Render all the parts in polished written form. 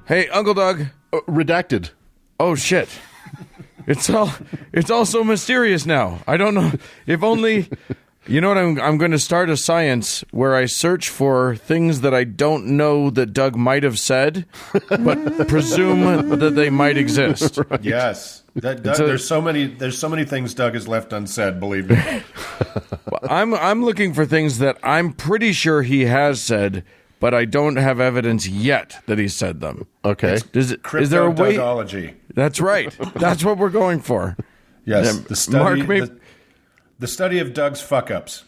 Hey, Uncle Doug. Redacted. Oh, shit. It's all so mysterious now. I don't know. If only... You know what? I'm going to start a science where I search for things that I don't know that Doug might have said, but presume that they might exist. Right. Yes, there's so many things Doug has left unsaid. Believe me. I'm looking for things that I'm pretty sure he has said, but I don't have evidence yet that he said them. Okay. Is there a way? Crypto-Dougology. That's right. That's what we're going for. Yes, Mark, the study of Doug's fuck-ups.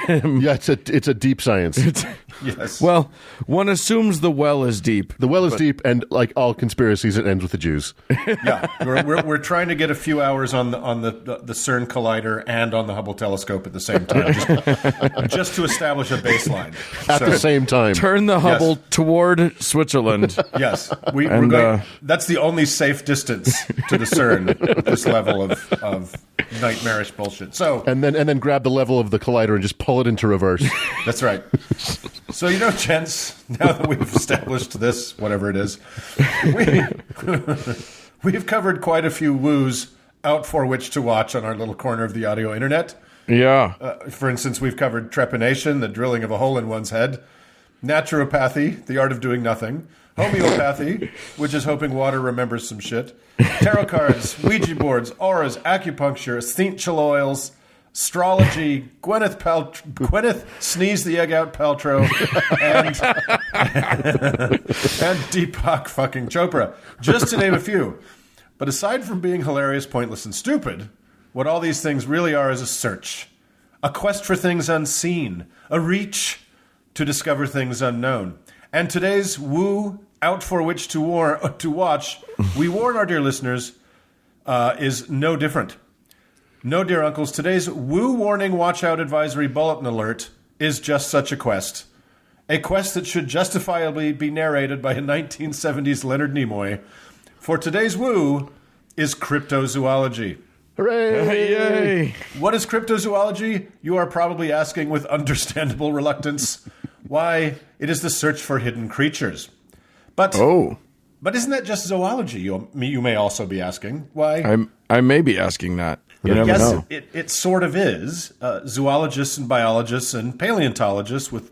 Yeah, it's a deep science. Yes. Well, one assumes the well is deep. The well is deep, and like all conspiracies, it ends with the Jews. Yeah, we're trying to get a few hours on the CERN collider and on the Hubble telescope at the same time, just to establish a baseline. At the same time. Turn the Hubble toward Switzerland. Yes, we're going. That's the only safe distance to the CERN at this level of nightmarish bullshit. So and then grab the level of the collider and just pull it into reverse. That's right. So, gents, now that we've established this, whatever it is, we've covered quite a few woos out for which to watch on our little corner of the audio internet. Yeah. For instance, we've covered trepanation, the drilling of a hole in one's head, naturopathy, the art of doing nothing, homeopathy, which is hoping water remembers some shit, tarot cards, Ouija boards, auras, acupuncture, essential oils, astrology, Gwyneth sneeze the egg out Paltrow, and Deepak fucking Chopra, just to name a few. But aside from being hilarious, pointless, and stupid, what all these things really are is a search, a quest for things unseen, a reach to discover things unknown. And today's woo out for which to watch, we warn our dear listeners, is no different. No, dear uncles, today's woo warning watch out advisory bulletin alert is just such a quest. A quest that should justifiably be narrated by a 1970s Leonard Nimoy. For today's woo is cryptozoology. Hooray! Yay! What is cryptozoology? You are probably asking with understandable reluctance. Why, it is the search for hidden creatures. But isn't that just zoology? You may also be asking. Why? I may be asking that. You never know. It sort of is. Zoologists and biologists and paleontologists with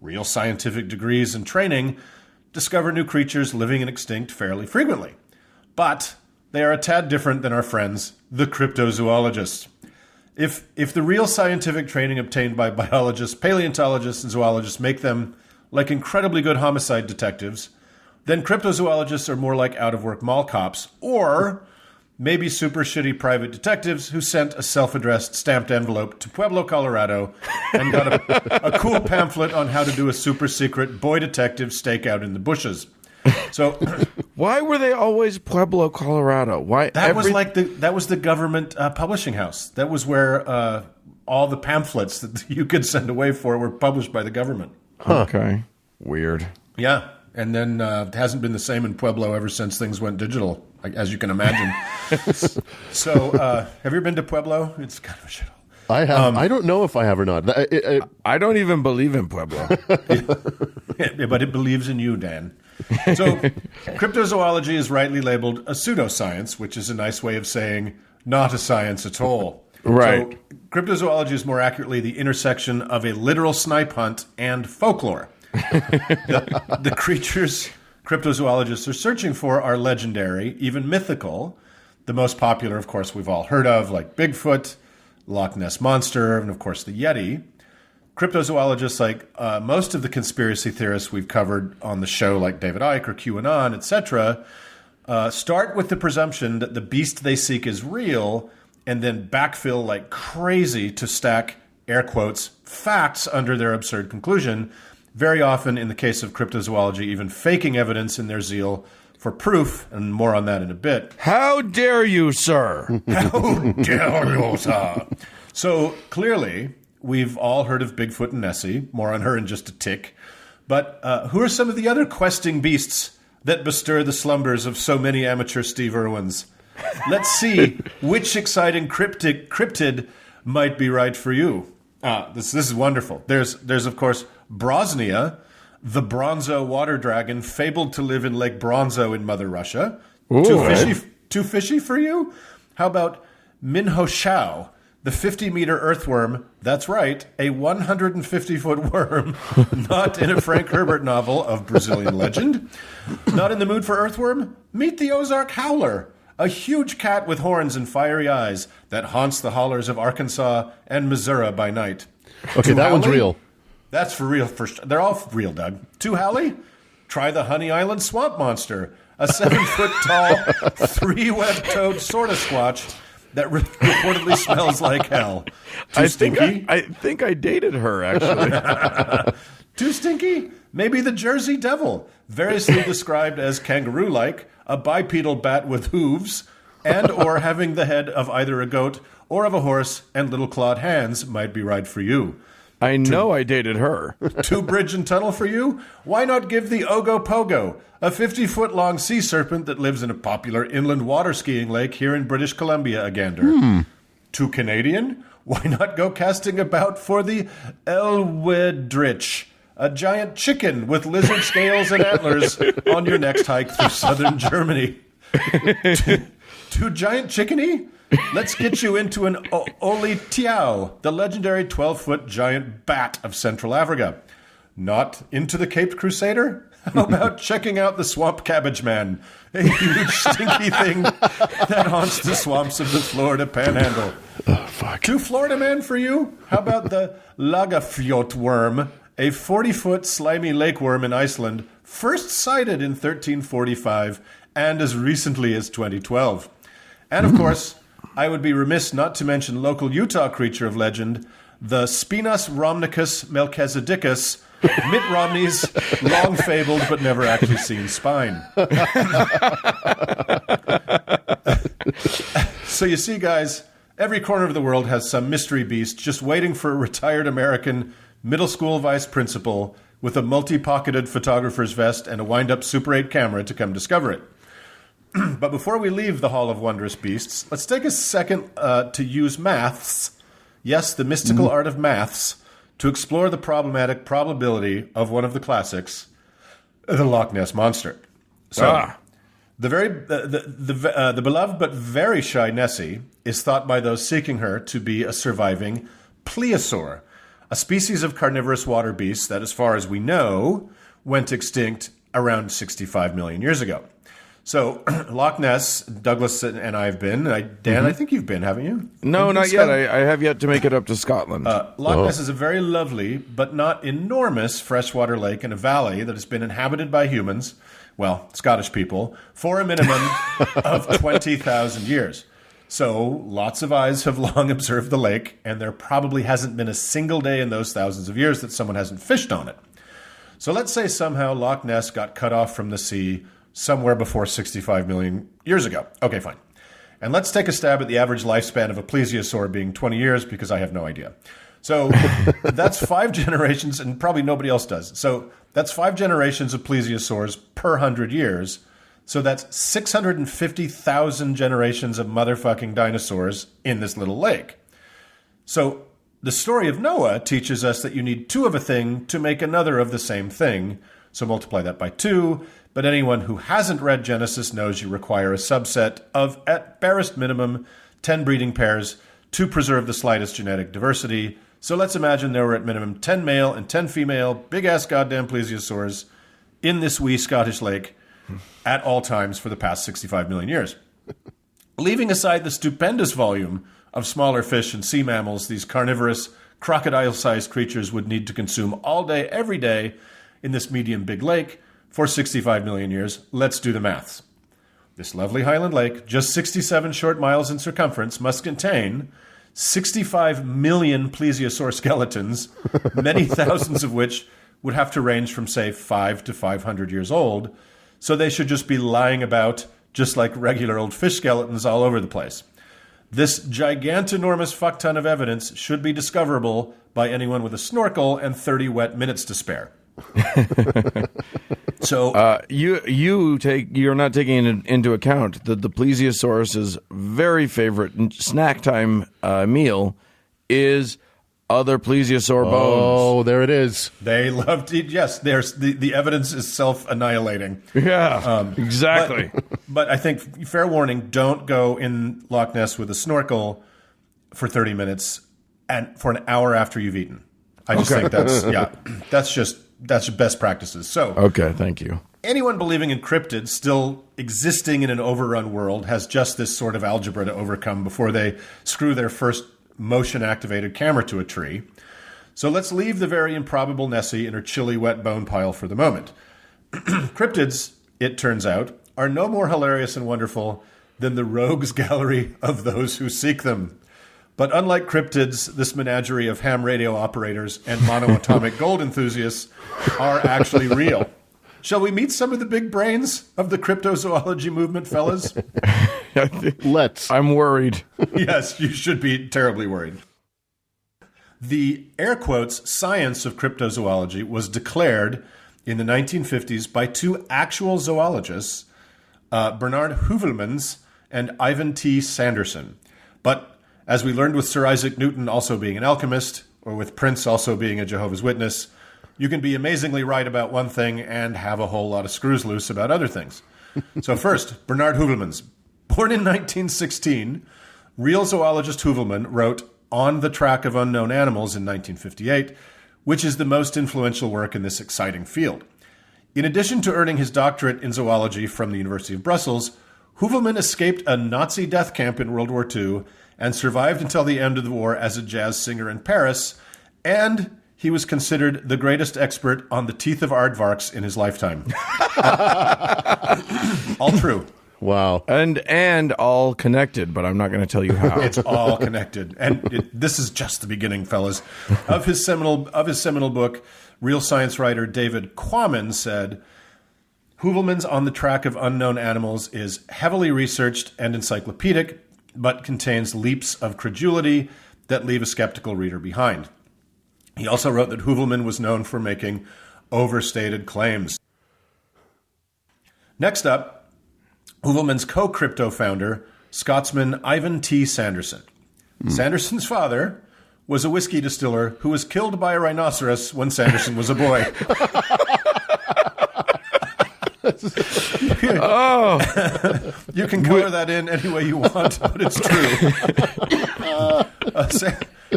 real scientific degrees and training discover new creatures living and extinct fairly frequently. But they are a tad different than our friends, the cryptozoologists. If the real scientific training obtained by biologists, paleontologists, and zoologists make them like incredibly good homicide detectives, then cryptozoologists are more like out-of-work mall cops, or maybe super shitty private detectives who sent a self-addressed stamped envelope to Pueblo, Colorado, and got a cool pamphlet on how to do a super secret boy detective stakeout in the bushes. So, why were they always Pueblo, Colorado? Why that was the government publishing house. That was where all the pamphlets that you could send away for were published by the government. Huh. Okay, weird. Yeah. And then it hasn't been the same in Pueblo ever since things went digital, as you can imagine. So, have you ever been to Pueblo? It's kind of a shithole. I have. I don't know if I have or not. I don't even believe in Pueblo. Yeah, but it believes in you, Dan. So, cryptozoology is rightly labeled a pseudo-science, which is a nice way of saying not a science at all. Right. So, cryptozoology is more accurately the intersection of a literal snipe hunt and folklore. The creatures cryptozoologists are searching for are legendary, even mythical. The most popular, of course, we've all heard of, like Bigfoot, Loch Ness Monster, and of course the Yeti. Cryptozoologists, like most of the conspiracy theorists we've covered on the show, like David Icke or QAnon, etc., start with the presumption that the beast they seek is real, and then backfill like crazy to stack, air quotes, facts under their absurd conclusion. Very often, in the case of cryptozoology, even faking evidence in their zeal for proof, and more on that in a bit. How dare you, sir? How dare you, sir? So, clearly, we've all heard of Bigfoot and Nessie. More on her in just a tick. But who are some of the other questing beasts that bestir the slumbers of so many amateur Steve Irwins? Let's see which exciting cryptid might be right for you. This is wonderful. There's of course, Brosnia, the Bronzo water dragon, fabled to live in Lake Bronzo in Mother Russia. Ooh, Too fishy for you? How about Minhoshao, the 50-meter earthworm? That's right, a 150-foot worm, not in a Frank Herbert novel of Brazilian legend. Not in the mood for earthworm? Meet the Ozark Howler, a huge cat with horns and fiery eyes that haunts the hollers of Arkansas and Missouri by night. Okay, that one's real. That's for real. They're all real, Doug. Too Howley? Try the Honey Island Swamp Monster, a 7-foot tall, 3-web-toed sort of squatch that reportedly smells like hell. Too stinky? I think I dated her, actually. Too stinky? Maybe the Jersey Devil, variously described as kangaroo-like, a bipedal bat with hooves, and or having the head of either a goat or of a horse and little clawed hands might be right for you. I know I dated her. Too bridge and tunnel for you? Why not give the Ogopogo, a 50-foot-long sea serpent that lives in a popular inland water skiing lake here in British Columbia, a gander? Too Canadian? Why not go casting about for the Elwedrich, a giant chicken with lizard scales and antlers on your next hike through southern Germany? Too giant chickeny? Let's get you into an Oli Tiao, the legendary 12-foot giant bat of Central Africa. Not into the Caped Crusader? How about checking out the Swamp Cabbage Man, a huge stinky thing that haunts the swamps of the Florida Panhandle? Oh, fuck. Too Florida man for you? How about the Lagafjot worm, a 40-foot slimy lake worm in Iceland, first sighted in 1345 and as recently as 2012? And of course, I would be remiss not to mention local Utah creature of legend, the Spinas rhomnicus melchizedekis, Mitt Romney's long-fabled but never actually seen spine. So you see, guys, every corner of the world has some mystery beast just waiting for a retired American middle school vice principal with a multi-pocketed photographer's vest and a wind-up Super 8 camera to come discover it. But before we leave the Hall of Wondrous Beasts, let's take a second to use maths, yes, the mystical art of maths, to explore the problematic probability of one of the classics, the Loch Ness Monster. So, the beloved but very shy Nessie is thought by those seeking her to be a surviving plesiosaur, a species of carnivorous water beast that, as far as we know, went extinct around 65 million years ago. So, Loch Ness, Douglas and I have been. Dan, I think you've been, haven't you? No, not yet. I have yet to make it up to Scotland. Loch Ness is a very lovely, but not enormous, freshwater lake in a valley that has been inhabited by humans, well, Scottish people, for a minimum of 20,000 years. So, lots of eyes have long observed the lake, and there probably hasn't been a single day in those thousands of years that someone hasn't fished on it. So let's say somehow Loch Ness got cut off from the sea somewhere before 65 million years ago. Okay, fine. And let's take a stab at the average lifespan of a plesiosaur being 20 years, because I have no idea. So that's 5 generations, and probably nobody else does. So that's 5 generations of plesiosaurs per 100 years. So that's 650,000 generations of motherfucking dinosaurs in this little lake. So the story of Noah teaches us that you need 2 of a thing to make another of the same thing. So multiply that by 2. But anyone who hasn't read Genesis knows you require a subset of, at barest minimum, 10 breeding pairs to preserve the slightest genetic diversity. So let's imagine there were at minimum 10 male and 10 female big-ass goddamn plesiosaurs in this wee Scottish lake at all times for the past 65 million years. Leaving aside the stupendous volume of smaller fish and sea mammals these carnivorous, crocodile-sized creatures would need to consume all day, every day in this medium big lake for 65 million years, let's do the maths. This lovely Highland lake, just 67 short miles in circumference, must contain 65 million plesiosaur skeletons, many thousands of which would have to range from, say, 5 to 500 years old, so they should just be lying about just like regular old fish skeletons all over the place. This gigantinormous fuckton of evidence should be discoverable by anyone with a snorkel and 30 wet minutes to spare. So you're not taking into account that the plesiosaurus's very favorite snack time meal is other plesiosaur bones. Oh, there it is. They love to eat. Yes, there's the evidence is self-annihilating. Yeah, exactly. But I think, fair warning, don't go in Loch Ness with a snorkel for 30 minutes and for an hour after you've eaten. I just think that's best practices. So, Okay, thank you. anyone believing in cryptids still existing in an overrun world has just this sort of algebra to overcome before they screw their first motion-activated camera to a tree. So let's leave the very improbable Nessie in her chilly, wet bone pile for the moment. Cryptids, it turns out, are no more hilarious and wonderful than the rogues gallery of those who seek them. But unlike cryptids, this menagerie of ham radio operators and monoatomic gold enthusiasts are actually real. Shall we meet some of the big brains of the cryptozoology movement, fellas? Let's. I'm worried. Yes, you should be terribly worried. The air quotes science of cryptozoology was declared in the 1950s by two actual zoologists, Bernard Heuvelmans and Ivan T. Sanderson. But as we learned with Sir Isaac Newton also being an alchemist, or with Prince also being a Jehovah's Witness, you can be amazingly right about one thing and have a whole lot of screws loose about other things. So first, Bernard Heuvelmans. Born in 1916, real zoologist Heuvelman wrote On the Track of Unknown Animals in 1958, which is the most influential work in this exciting field. In addition to earning his doctorate in zoology from the University of Brussels, Heuvelman escaped a Nazi death camp in World War II and survived until the end of the war as a jazz singer in Paris, and he was considered the greatest expert on the teeth of aardvarks in his lifetime. All true. Wow. And all connected, but I'm not going to tell you how. It's all connected. And this is just the beginning, fellas. Of his seminal book, real science writer David Quammen said, Heuvelman's On the Track of Unknown Animals is heavily researched and encyclopedic, but contains leaps of credulity that leave a skeptical reader behind. He also wrote that Heuvelman was known for making overstated claims. Next up, Heuvelman's co-crypto founder, Scotsman Ivan T. Sanderson. Sanderson's father was a whiskey distiller who was killed by a rhinoceros when Sanderson was a boy. You can color that in any way you want, but it's true.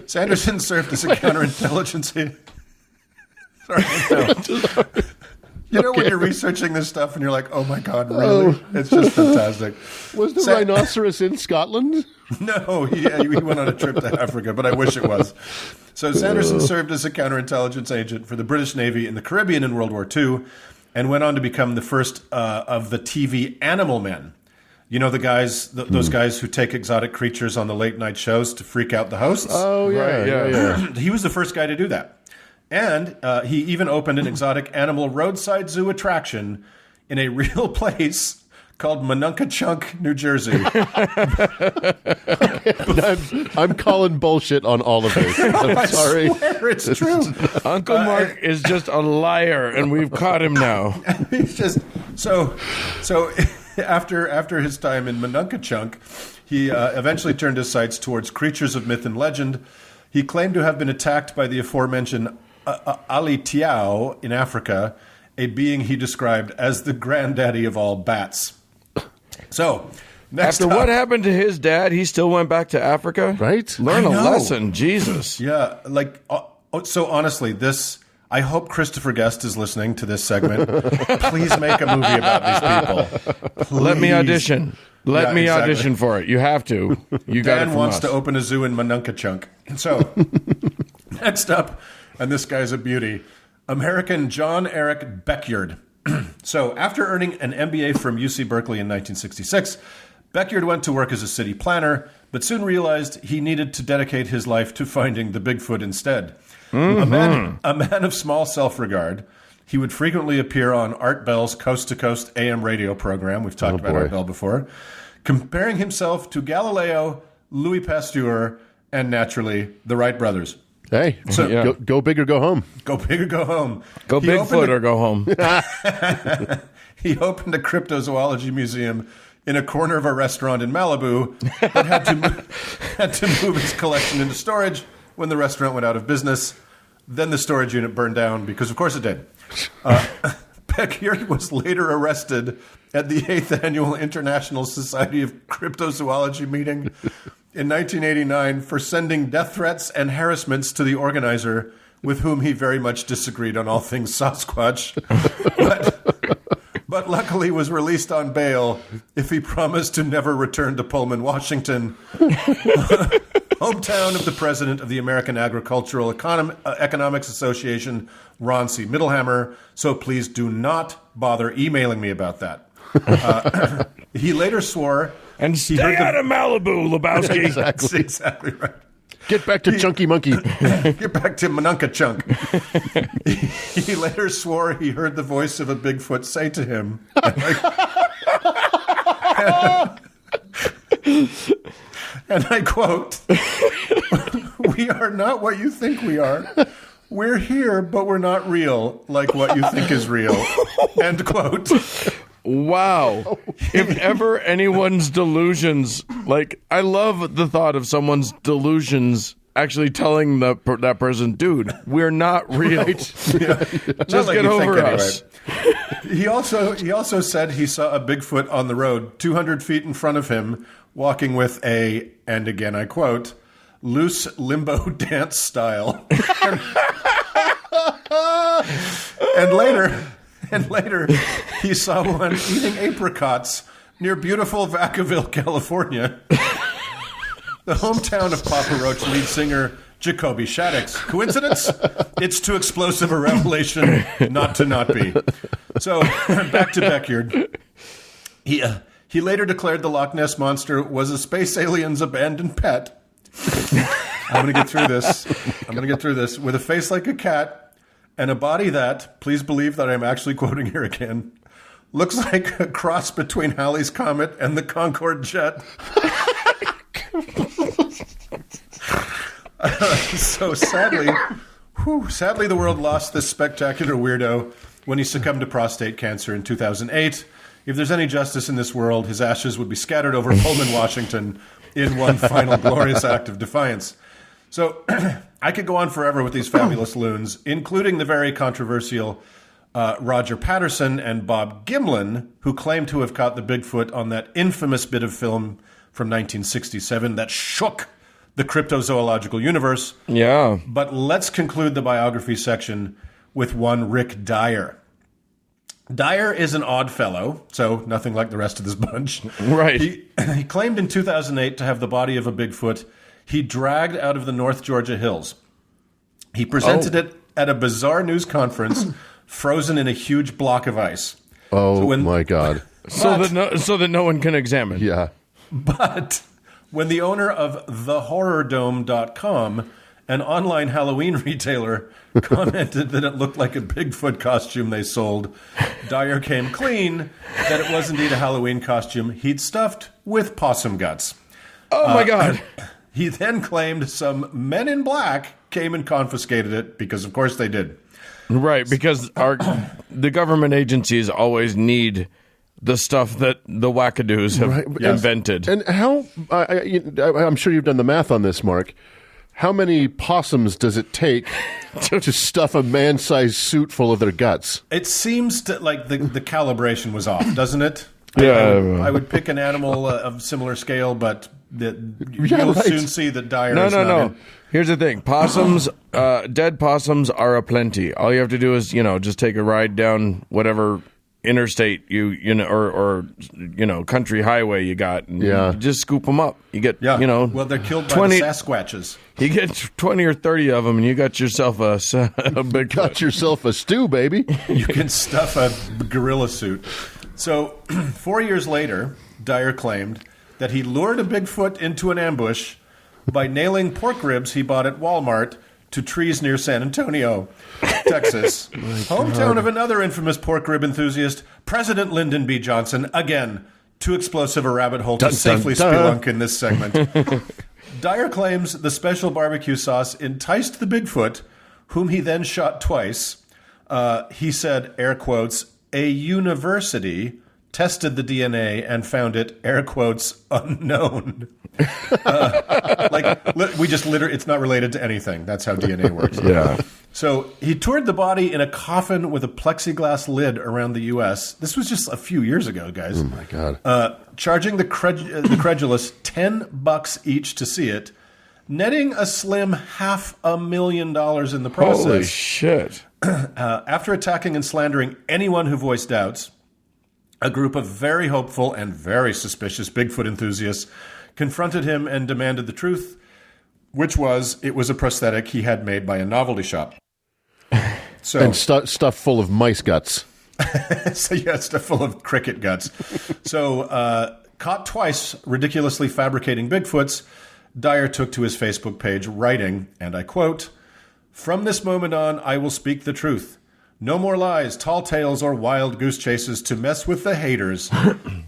Sanderson served as a counterintelligence. Sorry, you know when you're researching this stuff and you're like, oh my God, really? It's just fantastic. Was the rhinoceros in Scotland? No, he went on a trip to Africa, but I wish it was. So Sanderson served as a counterintelligence agent for the British Navy in the Caribbean in World War II and went on to become the first of the TV animal men. You know the guys, those guys who take exotic creatures on the late night shows to freak out the hosts? Oh, yeah, Right, yeah. He was the first guy to do that. And he even opened an exotic animal roadside zoo attraction in a real place called Monunka-Chunk, New Jersey. I'm calling bullshit on all of this. I'm sorry. I swear it's true. Uncle Mark is just a liar, and we've caught him now. He's just so after his time in Monunka-Chunk, he eventually turned his sights towards creatures of myth and legend. He claimed to have been attacked by the aforementioned Ali Tiao in Africa, a being he described as the granddaddy of all bats. So, next After up, what happened to his dad, he still went back to Africa? Right? Learn I a know. lesson, Jesus. Yeah, like so. Honestly, I hope Christopher Guest is listening to this segment. Please make a movie about these people. Please. Let me audition. Let me exactly. audition for it. You have to. You got it Dan from wants us. to open a zoo in Monunka-Chunk. So, next up, and this guy's a beauty, American John Eric Beckyard. So, after earning an MBA from UC Berkeley in 1966, Beckyard went to work as a city planner, but soon realized he needed to dedicate his life to finding the Bigfoot instead. A man of small self-regard, he would frequently appear on Art Bell's Coast to Coast AM radio program. We've talked about boy. Art Bell before. Comparing himself to Galileo, Louis Pasteur, and naturally, the Wright brothers. Hey, So- Yeah. go big or go home. Go big or go home. Go He Bigfoot opened or go home. He opened a cryptozoology museum in a corner of a restaurant in Malibu, but had to move his collection into storage when the restaurant went out of business. Then the storage unit burned down because, of course, it did. Beckert was later arrested at the 8th Annual International Society of Cryptozoology meeting in 1989 for sending death threats and harassments to the organizer, with whom he very much disagreed on all things Sasquatch. But luckily was released on bail if he promised to never return to Pullman, Washington, hometown of the president of the American Agricultural Economics Association, Ron C. Middlehammer. So please do not bother emailing me about that. He later swore... And stay out of Malibu, Lebowski. Exactly. That's exactly right. Get back to Chunky Monkey. Get back to Manunka Chunk. He later swore he heard the voice of a Bigfoot say to him, and I quote, "We are not what you think we are. We're here, but we're not real, like what you think is real." End quote. Wow. If ever anyone's delusions, like, I love the thought of someone's delusions actually telling that person, dude, we're not real. Right. Yeah. Just like get over us. Anyway. He also said he saw a Bigfoot on the road 200 feet in front of him, walking with a, and again I quote, loose limbo dance style. And later, he saw one eating apricots near beautiful Vacaville, California, the hometown of Papa Roach lead singer Jacoby Shaddix. Coincidence? It's too explosive a revelation not to not be. So, back to Beckert. He later declared the Loch Ness Monster was a space alien's abandoned pet. I'm going to get through this. With a face like a cat, and a body that, please believe that I'm actually quoting here again, looks like a cross between Halley's Comet and the Concorde jet. So sadly, the world lost this spectacular weirdo when he succumbed to prostate cancer in 2008. If there's any justice in this world, his ashes would be scattered over Pullman, Washington, in one final glorious act of defiance. So I could go on forever with these fabulous loons, including the very controversial Roger Patterson and Bob Gimlin, who claimed to have caught the Bigfoot on that infamous bit of film from 1967 that shook the cryptozoological universe. Yeah. But let's conclude the biography section with one Rick Dyer. Dyer is an odd fellow, so nothing like the rest of this bunch. Right. He claimed in 2008 to have the body of a Bigfoot he dragged out of the North Georgia hills. He presented it at a bizarre news conference, frozen in a huge block of ice. Oh, my God. So that no one can examine. Yeah. But when the owner of thehorrordome.com, an online Halloween retailer, commented that it looked like a Bigfoot costume they sold, Dyer came clean that it was indeed a Halloween costume he'd stuffed with possum guts. Oh, my God. He then claimed some men in black came and confiscated it, because of course they did. Right, because the government agencies always need the stuff that the wackadoos have invented. And how, I'm sure you've done the math on this, Mark, how many possums does it take to stuff a man-sized suit full of their guts? It seems like the calibration was off, doesn't it? Yeah. I would pick an animal of similar scale, but you'll soon see that Dyer is not in. Here's the thing. Possums, dead possums are aplenty. All you have to do is, just take a ride down whatever interstate or country highway you got, and you just scoop them up. You get, well, they're killed by the Sasquatches. You get 20 or 30 of them, and you got yourself a big. Got yourself a stew, baby. You can stuff a gorilla suit. So, 4 years later, Dyer claimed that he lured a Bigfoot into an ambush by nailing pork ribs he bought at Walmart to trees near San Antonio, Texas, hometown of another infamous pork rib enthusiast, President Lyndon B. Johnson. Again, too explosive a rabbit hole to safely spelunk in this segment. Dyer claims the special barbecue sauce enticed the Bigfoot, whom he then shot twice. He said, air quotes, a university tested the DNA and found it, air quotes, unknown. It's not related to anything. That's how DNA works. Yeah. So he toured the body in a coffin with a plexiglass lid around the U.S. This was just a few years ago, guys. Oh, my God. Charging the credulous $10 each to see it, netting a slim $500,000 in the process. Holy shit. After attacking and slandering anyone who voiced doubts, a group of very hopeful and very suspicious Bigfoot enthusiasts confronted him and demanded the truth, which was it was a prosthetic he had made by a novelty shop. So, and stuff full of mice guts. Stuff full of cricket guts. So, caught twice ridiculously fabricating Bigfoots, Dyer took to his Facebook page writing, and I quote, "From this moment on, I will speak the truth. No more lies, tall tales, or wild goose chases to mess with the haters.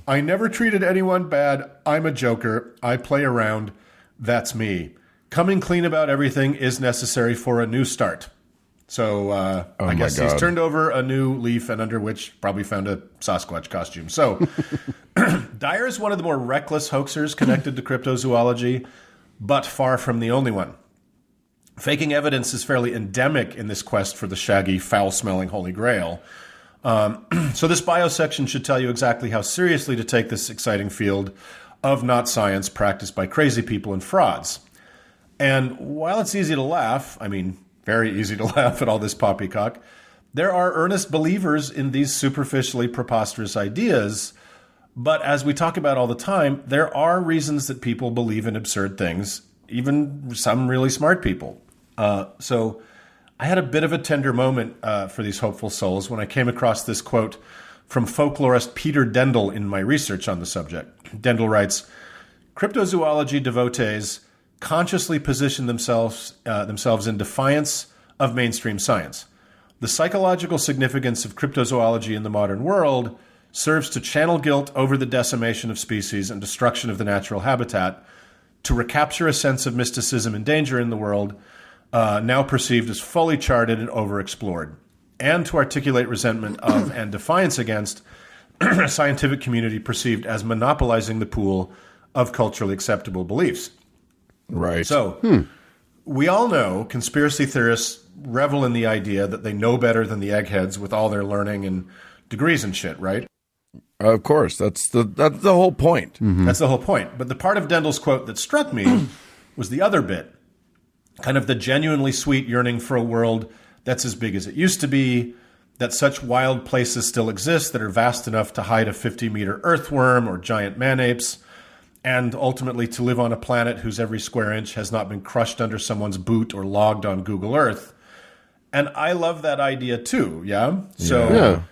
I never treated anyone bad. I'm a joker. I play around. That's me. Coming clean about everything is necessary for a new start." So I guess he's turned over a new leaf and under which probably found a Sasquatch costume. So Dyer is one of the more reckless hoaxers connected to cryptozoology, but far from the only one. Faking evidence is fairly endemic in this quest for the shaggy, foul-smelling Holy Grail. So this bio section should tell you exactly how seriously to take this exciting field of not science practiced by crazy people and frauds. And while it's easy to laugh, very easy to laugh at all this poppycock, there are earnest believers in these superficially preposterous ideas. But as we talk about all the time, there are reasons that people believe in absurd things, even some really smart people. So I had a bit of a tender moment for these hopeful souls when I came across this quote from folklorist Peter Dendel in my research on the subject. Dendel writes, "Cryptozoology devotees consciously position themselves in defiance of mainstream science. The psychological significance of cryptozoology in the modern world serves to channel guilt over the decimation of species and destruction of the natural habitat, to recapture a sense of mysticism and danger in the world, now perceived as fully charted and overexplored, and to articulate resentment of and defiance against a scientific community perceived as monopolizing the pool of culturally acceptable beliefs." Right. So, we all know conspiracy theorists revel in the idea that they know better than the eggheads with all their learning and degrees and shit, right? Of course. That's the whole point. Mm-hmm. That's the whole point. But the part of Dendel's quote that struck me was the other bit. Kind of the genuinely sweet yearning for a world that's as big as it used to be, that such wild places still exist that are vast enough to hide a 50-meter earthworm or giant man-apes, and ultimately to live on a planet whose every square inch has not been crushed under someone's boot or logged on Google Earth. And I love that idea too, yeah? So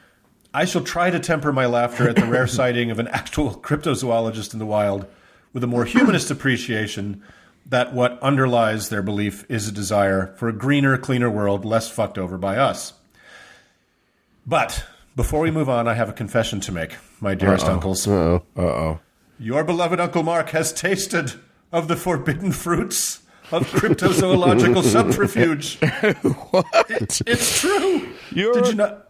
I shall try to temper my laughter at the rare sighting of an actual cryptozoologist in the wild with a more humanist appreciation that what underlies their belief is a desire for a greener, cleaner world less fucked over by us. But before we move on, I have a confession to make, my dearest uncles. Your beloved Uncle Mark has tasted of the forbidden fruits of cryptozoological subterfuge. What? It's true. Did you not?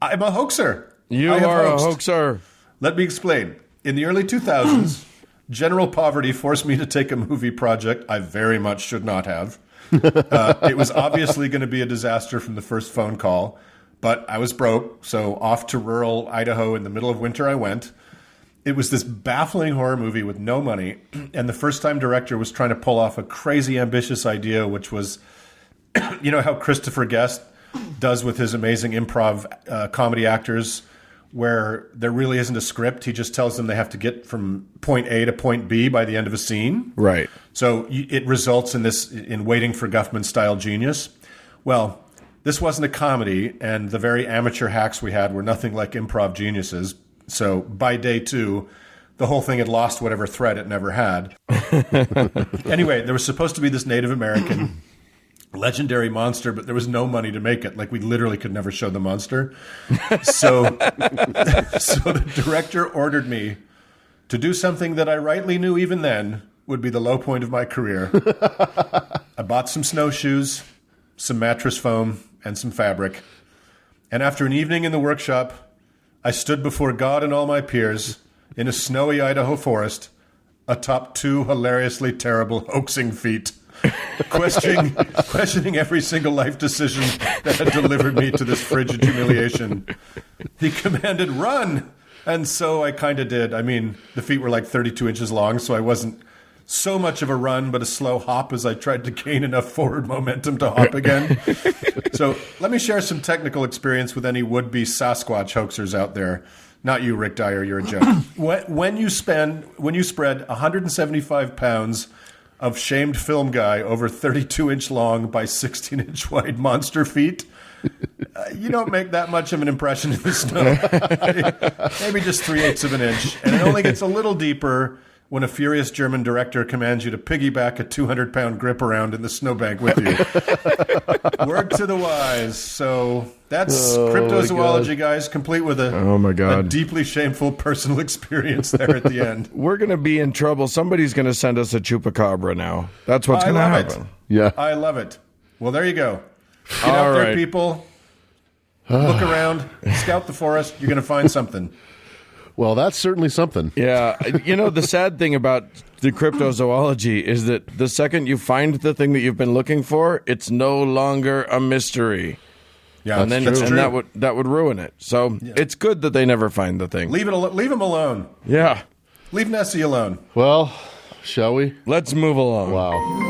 I'm a hoaxer. You are a hoaxer. Let me explain. In the early 2000s, general poverty forced me to take a movie project I very much should not have. It was obviously going to be a disaster from the first phone call, but I was broke, so off to rural Idaho in the middle of winter I went. It was this baffling horror movie with no money, and the first-time director was trying to pull off a crazy ambitious idea, which was, you know how Christopher Guest does with his amazing improv comedy actors, where there really isn't a script. He just tells them they have to get from point A to point B by the end of a scene. Right. So it results in Waiting for Guffman-style genius. Well, this wasn't a comedy, and the very amateur hacks we had were nothing like improv geniuses. So by day 2, the whole thing had lost whatever thread it never had. Anyway, there was supposed to be this Native American legendary monster, but there was no money to make it. Like, we literally could never show the monster. So the director ordered me to do something that I rightly knew even then would be the low point of my career. I bought some snowshoes, some mattress foam, and some fabric. And after an evening in the workshop, I stood before God and all my peers in a snowy Idaho forest atop 2 hilariously terrible hoaxing feet, questioning every single life decision that had delivered me to this frigid humiliation. He commanded, "Run!" And so I kind of did. I mean, the feet were like 32 inches long, so I wasn't so much of a run, but a slow hop as I tried to gain enough forward momentum to hop again. So let me share some technical experience with any would-be Sasquatch hoaxers out there. Not you, Rick Dyer, you're a joke. When you spread 175 pounds of shamed film guy over 32-inch long by 16-inch wide monster feet, you don't make that much of an impression in the snow. Maybe just 3/8 of an inch. And it only gets a little deeper when a furious German director commands you to piggyback a 200-pound grip around in the snowbank with you. Word to the wise. So that's cryptozoology, guys, complete with a deeply shameful personal experience there at the end. We're going to be in trouble. Somebody's going to send us a chupacabra now. That's what's going to happen. Yeah. I love it. Well, there you go. Get out there, people. Look around. Scout the forest. You're going to find something. Well, that's certainly something. Yeah. You know, the sad thing about the cryptozoology is that the second you find the thing that you've been looking for, it's no longer a mystery. Yeah, and then that's true. that would ruin it. So it's good that they never find the thing. Leave them alone. Yeah. Leave Nessie alone. Well, shall we? Let's move along. Wow.